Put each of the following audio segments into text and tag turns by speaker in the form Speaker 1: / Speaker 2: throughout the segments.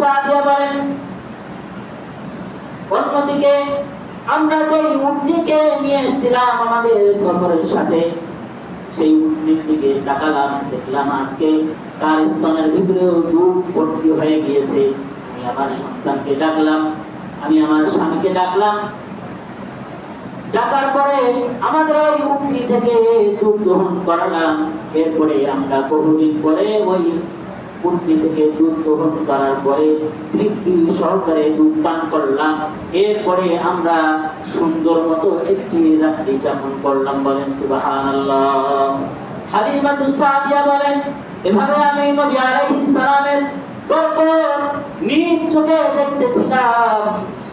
Speaker 1: সাদিয়া বলেন, অন্যদিকে আমরা যে উটনিকে নিয়ে এসেছিলাম আমাদের সফরের সাথে, সেই উটনির দিকে তাকালাম, দেখলাম আজকে তার স্তনের ভিতরেও দুধ ভর্তি হয়ে গিয়েছে। আমি আমার সন্তানকে ডাকলাম, আমি আমার স্বামীকে ডাকলাম, ডাকার পরে আমাদের ওই উটনি থেকে দুধ দহন করালাম। এরপরে আমরা বহুদিন পরে ওই উটনি থেকে দুধ দহন করার পরে তৃপ্তি সহকারে দুধ পান করলাম। এরপরে আমরা সুন্দর মতো একটি রাত্রি যাপন করলাম। বলেন সুবহানাল্লাহ। হালিমাতুস সাদিয়া বলেন, এভাবে আমি নবী আলাইহিস সালামের বরকত নিজ চোখে দেখতেছিলাম।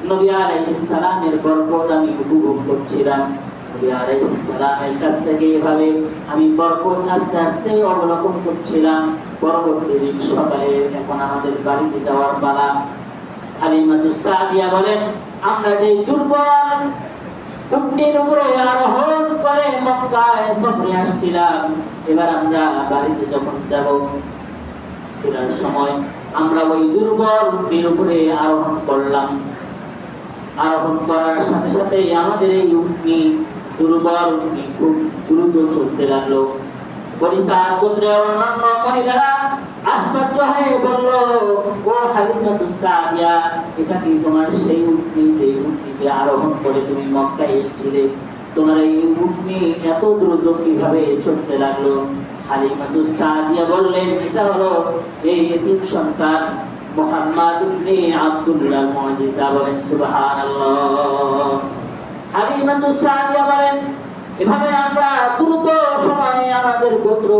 Speaker 1: নবী আলাইহিস সালামের বরকত আমি উপভোগ করছিলাম। নবী আলাইহিস সালামের কাছ থেকে এভাবে আমি বরকত আস্তে আস্তে অবলোকন করছিলাম। পরবর্তী দিন সকালে এখন আমাদের বাড়িতে যাওয়ার পালা। হালিমাতুস সাদিয়া বলেন, আমরা যে দুর্বল উটনির উপরে আরোহণ করে মক্কায় সফরে আসছিলাম, এবার আমরা বাড়িতে যখন যাব, ফেরার সময় আমরা ওই দুর্বল উটনির উপরে আরোহণ করলাম। আরোহণ করার সাথে সাথে আমাদের এই উটনি, দুর্বল উটনি, খুব দ্রুত চলতে লাগলো। পরিসার গোত্রের অন্যান্য মহিলারা আশ্চর্য হয়ে বলল, ও হালিমাতুস সাদিয়া, এটা কি তোমার সেই উটনি যে উটনিতে আরোহণ করে তুমি মক্কায় এসেছিলে? তোমার এই উটনি এত দ্রুত কিভাবে চলতে লাগলো? হালিমাতুস সাদিয়া বললেন, এটা হলো এই এতিম সন্তান মুহাম্মদ ইবনে আব্দুল্লাহ মুজিজা। বলেন সুবহানাল্লাহ। হালিমাতুস সাদিয়া বলেন, এভাবে আমরা দ্রুত সময়ে আমাদের গোত্র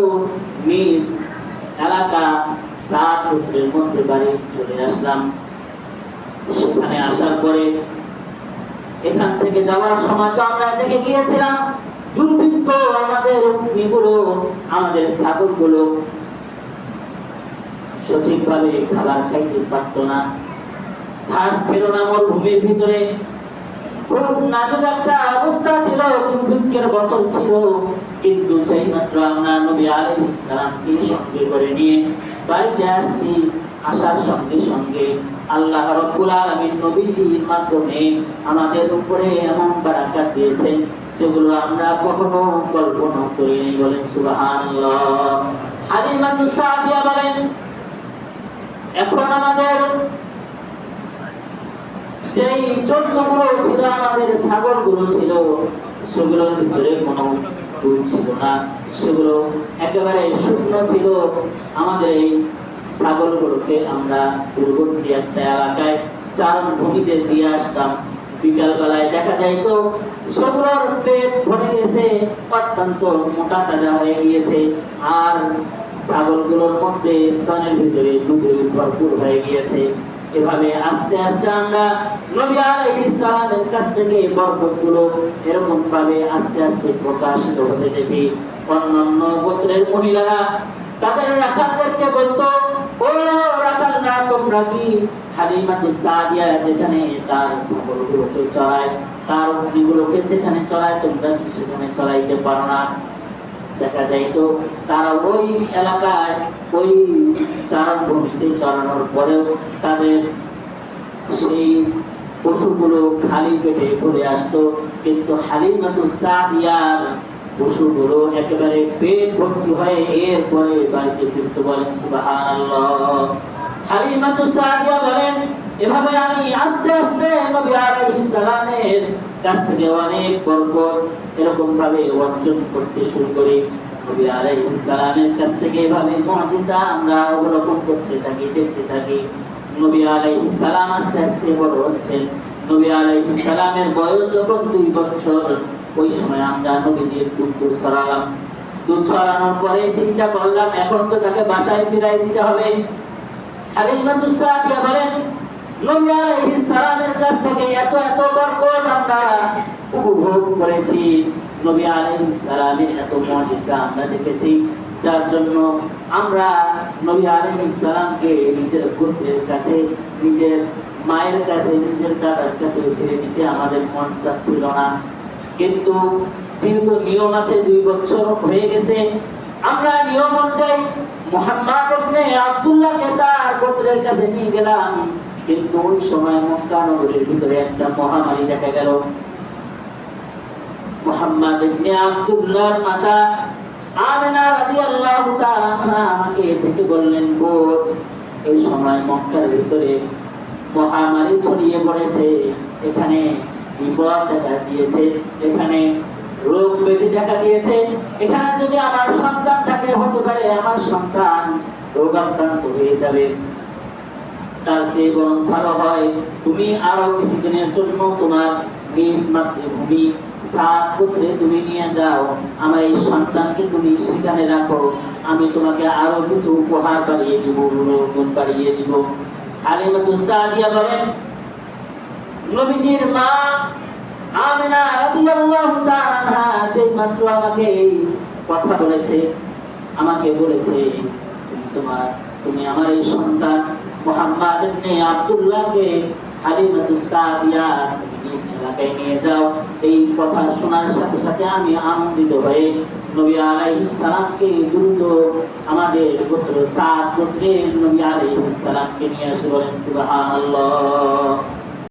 Speaker 1: নিজ এলাকা সাত গোত্রের মধ্যে বাড়ি চলে আসলাম। সেখানে আসার পরে এখান থেকে যাওয়ার সময় তো আমরা দেখে গিয়েছিলাম দুর্ভিক্ষ, আমাদের উটনিগুলো, আমাদের ছাগলগুলো সঠিকভাবে খাবার খাইতে পারত না, ঘাস ছিল না, মরুভূমির ভিতরে খুব নাজুক একটা অবস্থা ছিল, দুর্ভিক্ষের বছর ছিল। কিন্তু যেই মাত্র আমরা নবী আলাইহিস সালামকে সঙ্গে করে নিয়ে বাড়িতে আসছি, আসার সঙ্গে সঙ্গে আল্লাহ রাব্বুল আলামিন নবীজির মাধ্যমে আমাদের উপরে এমন বারাকাত দিয়েছেন যেগুলো আমরা কখনো কল্পনা করিনি। বলেন সুবহানাল্লাহ। হালিমাতুস সাদিয়া বলেন, এখন আমাদের যেই জন্তুগুলো ছিল, আমাদের ছাগলগুলো ছিল, সেগুলোর ভিতরে কোনো দুধ ছিল না, সেগুলো একেবারে শুকনো ছিল। আমাদের এই ছাগলগুলোকে আমরা দূরবর্তী একটা এলাকায় চারণ ভূমিতে দিয়ে আসতাম। বিকাল বেলায় দেখা যাইত সেগুলোর পেট ভরে গেছে, অত্যন্ত মোটা তাজা হয়ে গিয়েছে, আর ছাগলগুলোর মধ্যে স্তনের ভিতরে দুধের ভরপুর হয়ে গিয়েছে। এভাবে আস্তে আস্তে আমরা নবী আলাইহিস সালামের কাছ থেকে বরকতগুলো এরকম ভাবে আস্তে আস্তে প্রকাশিত হতে দেখি। অন্যান্য গোত্রের মহিলারা তাদের রাখালদেরকে বলতো, ও রাখালরা, তোমরা কি হালিমাতুস সাদিয়া যেখানে তার ছাগলগুলোকে চড়ায়, তার উটনিগুলোকে যেখানে চড়ায়, তোমরা কি সেখানে চড়াইতে পারো না? দেখা যাইত তারা ওই এলাকায় ওই চারণ ভূমিতে চড়ানোর পরেও তাদের সেই পশুগুলো খালি পেটে ঘুরে আসতো, কিন্তু হালিমাতুস সাদিয়ার পশুগুলো একেবারে পেট ভর্তি হয়ে এরপরে বাড়িতে ফিরত। বলেন সুবহানাল্লাহ। হালিমাতুস সাদিয়া বলেন, এভাবে আমি আস্তে আস্তে নবী আলাইহিস সালামের কাছ থেকে অনেক বরকত এরকম ভাবে অর্জন করতে শুরু করি। নবী আলাইহিস সালামের কাছ থেকে এভাবে মুজিজা আমরা অবলোকন করতে থাকি, দেখতে থাকি। নবী আলাইহিস সালাম আস্তে আস্তে বড় হচ্ছেন। নবী আলাইহিস সালামের বয়স যখন 2 বছর, ওই সময় আমরা নবীজির দুধ ছড়ালাম। দুধ ছড়ানোর পরে চিন্তা করলাম, এখন তো তাকে বাসায় ফিরাই দিতে হবে। হালিমাতুস সাদিয়া বলেন, নবী আলাইহিস সালামের কাছ থেকে এত এত বরকত আমরা উপভোগ করেছি, নবী আলাইহিস সালামের এত মুজিজা আমরা দেখেছি, যার জন্য আমরা নবী আলাইহিস সালামকে নিজের গোত্রের কাছে, নিজের মায়ের কাছে, নিজের দাদার কাছে ফিরে দিতে আমাদের মন চাচ্ছিল না। কিন্তু যেহেতু নিয়ম আছে, 2 বছর হয়ে গেছে, আমরা নিয়ম অনুযায়ী মুহাম্মদ ইবনে আব্দুল্লাহকে তার গোত্রের কাছে নিয়ে গেলাম, কিন্তু ওই সময় মক্কা নগরীর ভিতরে একটা মহামারী দেখা গেল। মুহাম্মদ ইবনে আব্দুল্লাহর মাতা আমিনা রাদিয়াল্লাহু তাআলা আনহা আমাকে ডেকে বললেন, বোন, এই সময় মক্কার ভিতরে মহামারী ছড়িয়ে পড়েছে, এখানে বিপদ দেখা দিয়েছে, এখানে রোগ ব্যাধি দেখা দিয়েছে, এখানে যদি আমার সন্তান থাকে হতে পারে আমার সন্তান রোগাক্রান্ত হয়ে যাবে। তার চেয়ে বরং ভালো হয় তুমি আরো কিছুদিনের জন্য তোমার নিজ মাতৃভূমি সাত পুত্রে তুমি নিয়ে যাও, আমার এই সন্তানকে তুমি সেখানে রাখো, আমি তোমাকে আরো কিছু উপহার বাড়িয়ে দিব, গুণ বাড়িয়ে দিব। হালিমাতুস সাদিয়া বলেন, নবীজির মা আমিনা রাদিয়াল্লাহু তাআলা আনহা যেই মাত্র আমাকে এই কথা বলেছে, আমাকে বলেছে তুমি আমার এই সন্তান মুহাম্মদ ইবনে আব্দুল্লাহকে হালিমাতুস সাদিয়া নিজ এলাকায় নিয়ে যাও, এই কথা শোনার সাথে সাথে আমি আনন্দিত হয়ে নবী আলাইহিস সালামকে দ্রুত আমাদের গোত্র সাত গোত্রের নবী আলাইহিস সালামকে নিয়ে আসে। বলেন সুবহানাল্লাহ।